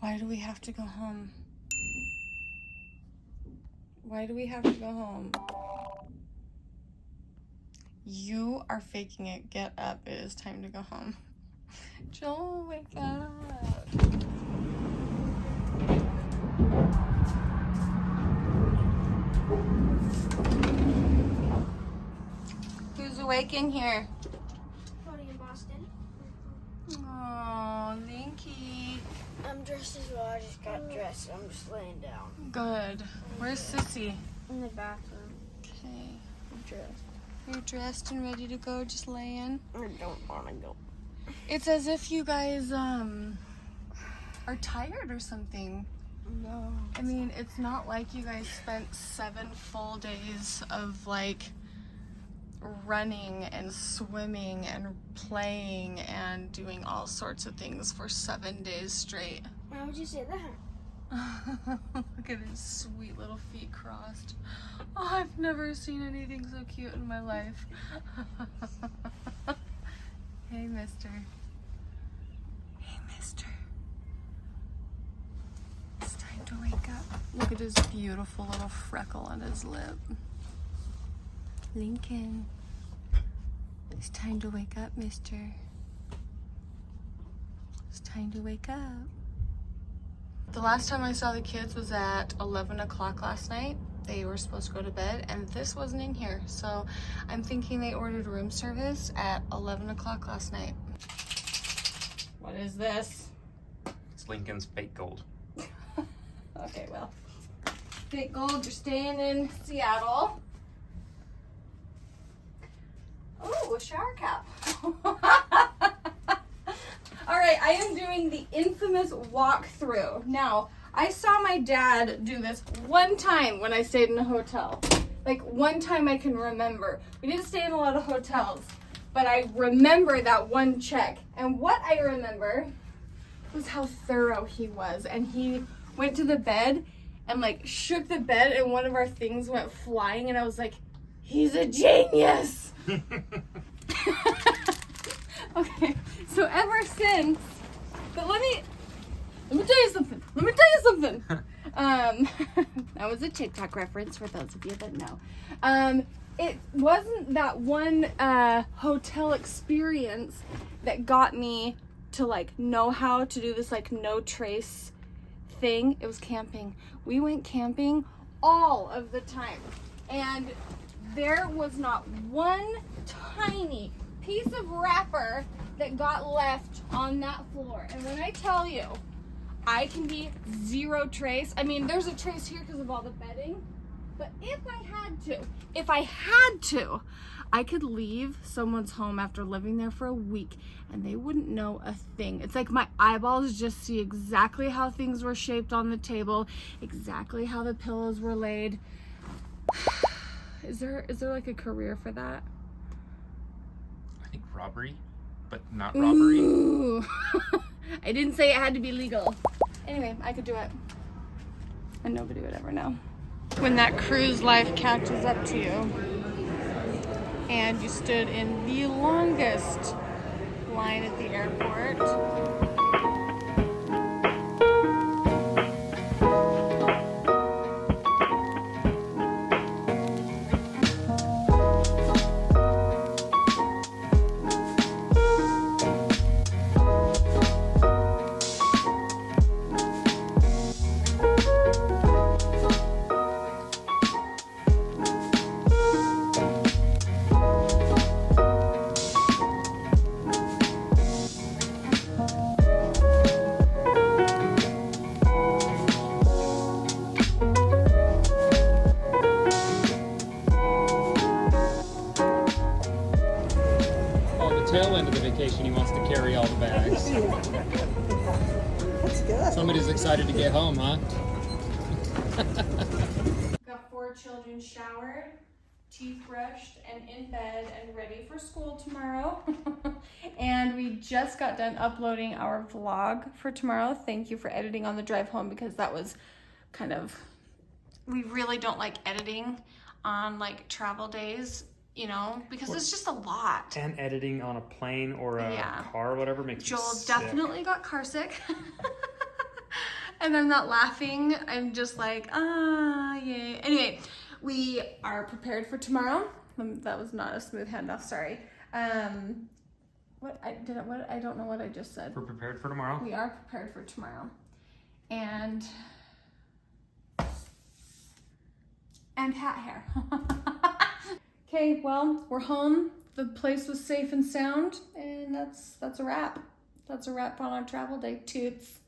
Why do we have to go home? Why do we have to go home? You are faking it. Get up. It is time to go home. Joel, wake up. Who's awake in here? Tony in Boston. Oh, Linky. I'm dressed as well. I just got dressed. I'm just laying down. Good. Where's Sissy? In the bathroom. Okay. I'm dressed. You're dressed and ready to go, just laying? I don't want to go. It's as if you guys, are tired or something. No. I mean, it's not like you guys spent 7 full days of, like, running and swimming and playing and doing all sorts of things for 7 days straight. Why would you say that? Look at his sweet little feet crossed. Oh, I've never seen anything so cute in my life. Hey, mister. Hey, mister. It's time to wake up. Look at his beautiful little freckle on his lip. Lincoln. It's time to wake up, mister. It's time to wake up. The last time I saw the kids was at 11 o'clock last night. They were supposed to go to bed, and this wasn't in here. So I'm thinking they ordered room service at 11 o'clock last night. What is this? It's Lincoln's fake gold. Okay, well, fake gold, you're staying in Seattle. Oh, a shower cap. All right, I am doing the infamous walkthrough. Now, I saw my dad do this one time when I stayed in a hotel. Like, one time I can remember. We didn't stay in a lot of hotels, but I remember that one check. And what I remember was how thorough he was. And he went to the bed and, like, shook the bed, and one of our things went flying, and I was like, he's a genius! Okay, so ever since, but let me tell you something. That was a TikTok reference for those of you that know. It wasn't that one hotel experience that got me to, like, know how to do this, like, no trace thing. It was camping. We went camping all of the time, and there was not one tiny piece of wrapper that got left on that floor. And when I tell you, I can be zero trace. I mean, there's a trace here because of all the bedding, but if I had to, I could leave someone's home after living there for a week and they wouldn't know a thing. It's like my eyeballs just see exactly how things were shaped on the table, exactly how the pillows were laid. Is there like a career for that? I think robbery, but not robbery. Ooh. I didn't say it had to be legal. Anyway, I could do it. And nobody would ever know. When that cruise life catches up to you and you stood in the longest line at the airport. Tail end of the vacation, he wants to carry all the bags. That's good. Somebody's excited to get home, huh? Got 4 children showered, teeth brushed, and in bed and ready for school tomorrow. And we just got done uploading our vlog for tomorrow. Thank you for editing on the drive home, because that was kind of, we really don't like editing on like travel days, you know, because it's just a lot. And editing on a plane or a car or whatever makes Joel you sick. definitely got car sick. And I'm not laughing. I'm just like, ah, yay. Anyway, we are prepared for tomorrow. That was not a smooth handoff, sorry. I don't know what I just said. We're prepared for tomorrow. We are prepared for tomorrow. And hat hair. Okay, well, we're home. The place was safe and sound, and that's a wrap. That's a wrap on our travel day. Toots.